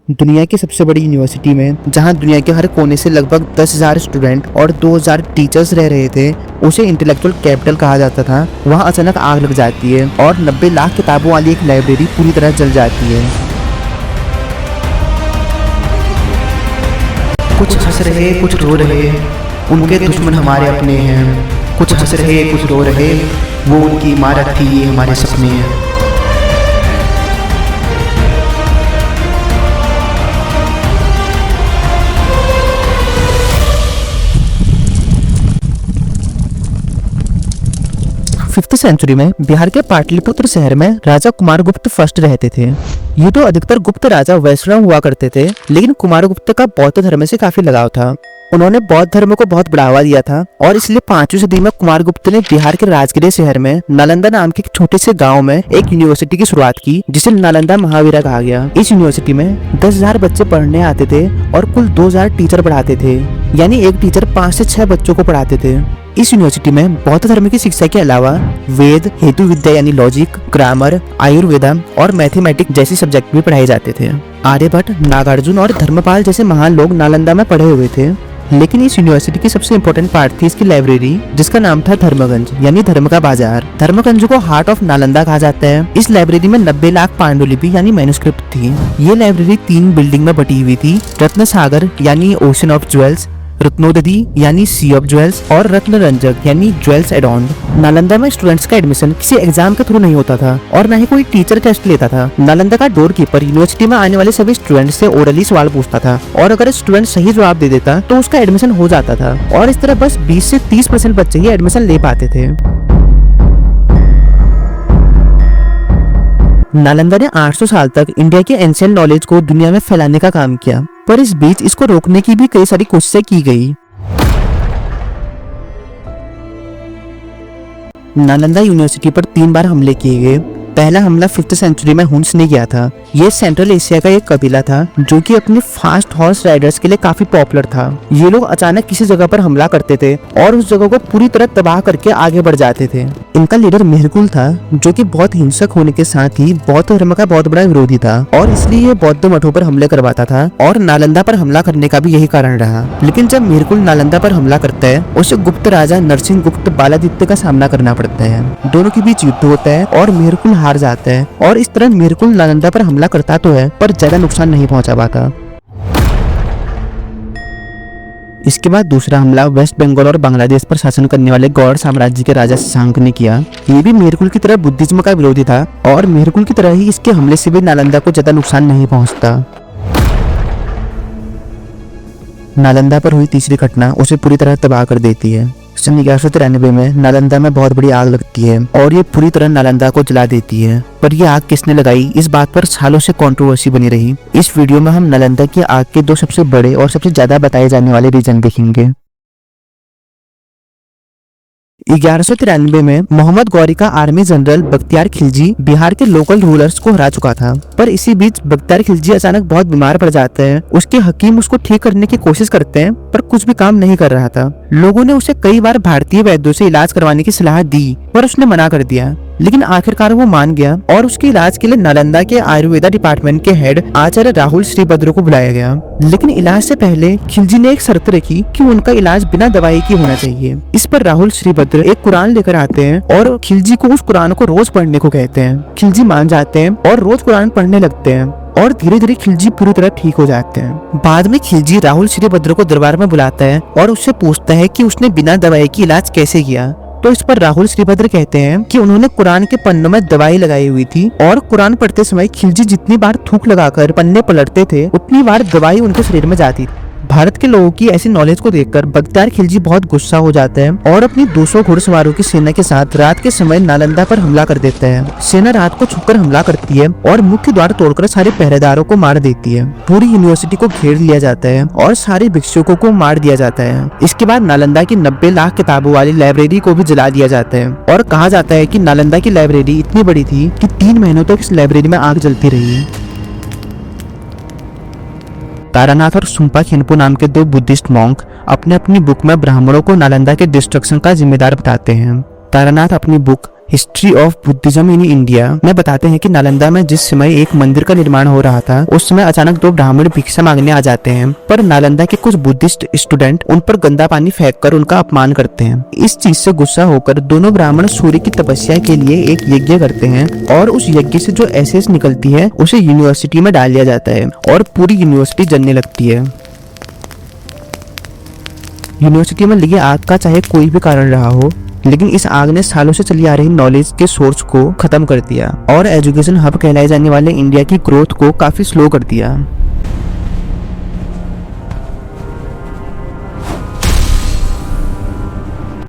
दुनिया की सबसे बड़ी यूनिवर्सिटी में, जहां दुनिया के हर कोने से लगभग 10,000 स्टूडेंट और 2,000 टीचर्स रह रहे थे, उसे इंटेलेक्चुअल कैपिटल कहा जाता था। वहां अचानक आग लग जाती है और 90 लाख किताबों वाली एक लाइब्रेरी पूरी तरह जल जाती है। कुछ हंस रहे, कुछ रो रहे, उनके दुश्मन हमारे अपने हैं। कुछ हंस रहे, कुछ रो रहे, वो उनकी इमारत थी, ये हमारे सपने हैं। फिफ्थ सेंचुरी में बिहार के पाटलिपुत्र शहर में राजा कुमारगुप्त फर्स्ट रहते थे। ये तो अधिकतर गुप्त राजा वैष्णव हुआ करते थे, लेकिन कुमारगुप्त का बौद्ध धर्म से काफी लगाव था। उन्होंने बौद्ध धर्म को बहुत बढ़ावा दिया था और इसलिए 5वीं सदी में कुमारगुप्त ने बिहार के राजगीर शहर में नालंदा नाम के एक छोटे से गांव में एक यूनिवर्सिटी की शुरुआत की, जिसे नालंदा महावीरा कहा गया। इस यूनिवर्सिटी में 10,000 बच्चे पढ़ने आते थे और कुल 2,000 टीचर पढ़ाते थे, यानी एक टीचर 5 से 6 बच्चों को पढ़ाते थे। इस यूनिवर्सिटी में बौद्ध धर्म की शिक्षा के अलावा वेद, हेतु विद्या यानी लॉजिक, ग्रामर, आयुर्वेदा और मैथमेटिक्स जैसे सब्जेक्ट भी पढ़ाए जाते थे। आर्यभट्ट, नागार्जुन और धर्मपाल जैसे महान लोग नालंदा में पढ़े हुए थे। लेकिन इस यूनिवर्सिटी की सबसे इम्पोर्टेंट पार्ट थी इसकी लाइब्रेरी, जिसका नाम था धर्मगंज यानी धर्म का बाजार। धर्मगंज को हार्ट ऑफ नालंदा कहा जाता है। इस लाइब्रेरी में 90 लाख पांडुलिपि यानी मैन्युस्क्रिप्ट थी। ये लाइब्रेरी 3 बिल्डिंग में बटी हुई थी, रत्न सागर यानी ओशन ऑफ ज्वेल्स, रत्नोदधि यानी सी ऑफ ज्वेल्स और रत्नरंजक यानी ज्वेल्स एडॉर्न्ड। नालंदा में स्टूडेंट्स का एडमिशन किसी एग्जाम के थ्रू नहीं होता था और न ही कोई टीचर टेस्ट लेता था। नालंदा का डोर कीपर यूनिवर्सिटी में आने वाले सभी स्टूडेंट से ओरली सवाल पूछता था और अगर स्टूडेंट सही जवाब दे देता तो उसका एडमिशन हो जाता था और इस तरह बस 20 से 30% बच्चे ही एडमिशन ले पाते थे। नालंदा ने 800 साल तक इंडिया के एंशिएंट नॉलेज को दुनिया में फैलाने का काम किया, पर इस बीच इसको रोकने की भी कई सारी कोशिशें की गई। नालंदा यूनिवर्सिटी पर 3 बार हमले किए गए। पहला हमला 5th सेंचुरी में हुन्स ने किया था। ये सेंट्रल एशिया का एक कबीला था जो कि अपने फास्ट हॉर्स राइडर्स के लिए काफी पॉपुलर था। ये लोग अचानक किसी जगह पर हमला करते थे और उस जगह को पूरी तरह तबाह करके आगे बढ़ जाते थे। इनका लीडर मेहरकुल था, जो कि बहुत हिंसक होने के साथ ही बौद्ध धर्म का बहुत बड़ा विरोधी था और इसलिए ये बौद्ध मठों पर हमले करवाता था और नालंदा पर हमला करने का भी यही कारण रहा। लेकिन जब मेहरकुल नालंदा पर हमला करता है, उसे गुप्त राजा नरसिंह गुप्त बालादित्य का सामना करना पड़ता है। दोनों के बीच युद्ध होता है और मेहरकुल हार जाता है और इस तरह मेहरकुल नालंदा पर हमला करता तो है, पर ज्यादा नुकसान नहीं पहुंचा पाता। इसके बाद दूसरा हमला वेस्ट बंगाल और बांग्लादेश पर शासन करने वाले गौड़ साम्राज्य के राजा शशांक ने किया। ये भी मेहरकुल की तरह बुद्धिज्म का विरोधी था और मेहरकुल की तरह ही इसके हमले से भी नालंदा को ज्यादा नुकसान नहीं पहुंचता। नालंदा पर हुई तीसरी घटना उसे पूरी तरह तबाह कर देती है। सन 1193 में नालंदा में बहुत बड़ी आग लगती है और ये पूरी तरह नालंदा को जला देती है। पर ये आग किसने लगाई, इस बात पर सालों से कंट्रोवर्सी बनी रही। इस वीडियो में हम नालंदा की आग के 2 सबसे बड़े और सबसे ज्यादा बताए जाने वाले रीजन देखेंगे। 1193 में मोहम्मद गौरी का आर्मी जनरल बख्तियार खिलजी बिहार के लोकल रूलर्स को हरा चुका था, पर इसी बीच बख्तियार खिलजी अचानक बहुत बीमार पड़ जाता है। उसके हकीम उसको ठीक करने की कोशिश करते हैं, पर कुछ भी काम नहीं कर रहा था। लोगों ने उसे कई बार भारतीय वैद्यों से इलाज करवाने की सलाह दी, पर उसने मना कर दिया। लेकिन आखिरकार वो मान गया और उसके इलाज के लिए नालंदा के आयुर्वेदा डिपार्टमेंट के हेड आचार्य राहुल श्रीभद्र को बुलाया गया। लेकिन इलाज से पहले खिलजी ने एक शर्त रखी कि उनका इलाज बिना दवाई के होना चाहिए। इस पर राहुल श्रीभद्र एक कुरान लेकर आते हैं और खिलजी को उस कुरान को रोज पढ़ने को कहते हैं। खिलजी मान जाते हैं और रोज कुरान पढ़ने लगते हैं और धीरे धीरे खिलजी पूरी तरह ठीक हो जाते हैं। बाद में खिलजी राहुल श्रीभद्र को दरबार में बुलाता है और उससे पूछता है कि उसने बिना दवाई की इलाज कैसे किया। तो इस पर राहुल श्रीभद्र कहते हैं कि उन्होंने कुरान के पन्नों में दवाई लगाई हुई थी और कुरान पढ़ते समय खिलजी जितनी बार थूक लगाकर पन्ने पलटते थे, उतनी बार दवाई उनके शरीर में जाती थी। भारत के लोगों की ऐसी नॉलेज को देखकर बख्तियार खिलजी बहुत गुस्सा हो जाता है और अपनी 200 घुड़सवारों की सेना के साथ रात के समय नालंदा पर हमला कर देता है। सेना रात को छुपकर हमला करती है और मुख्य द्वार तोड़कर सारे पहरेदारों को मार देती है। पूरी यूनिवर्सिटी को घेर लिया जाता है और सारे भिक्षुकों को मार दिया जाता है। इसके बाद नालंदा की 90 लाख किताबों वाली लाइब्रेरी को भी जला दिया जाता है और कहा जाता है कि नालंदा की लाइब्रेरी इतनी बड़ी थी कि 3 महीनों तक इस लाइब्रेरी में आग जलती रही। तारानाथ और सुम्पा खेनपो नाम के 2 बुद्धिस्ट मॉन्क अपने अपनी बुक में ब्राह्मणों को नालंदा के डिस्ट्रक्शन का जिम्मेदार बताते हैं। तारानाथ अपनी book history of Buddhism in India में बताते हैं कि नालंदा में जिस समय एक मंदिर का निर्माण हो रहा था, उस समय अचानक 2 ब्राह्मण भिक्षा मांगने आ जाते हैं, पर नालंदा के कुछ बुद्धिस्ट स्टूडेंट उन पर गंदा पानी फेंककर उनका अपमान करते हैं। इस चीज से गुस्सा होकर दोनों ब्राह्मण सूर्य की तपस्या के लिए एक यज्ञ करते हैं और उस यज्ञ से जो एसेंस निकलती है उसे यूनिवर्सिटी में डाल दिया जाता है और पूरी यूनिवर्सिटी जलने लगती है। यूनिवर्सिटी में लगी आग का चाहे कोई भी कारण रहा हो, लेकिन इस आग ने सालों से चली आ रही नॉलेज के सोर्स को खत्म कर दिया और एजुकेशन हब कहलाए जाने वाले इंडिया की ग्रोथ को काफी स्लो कर दिया।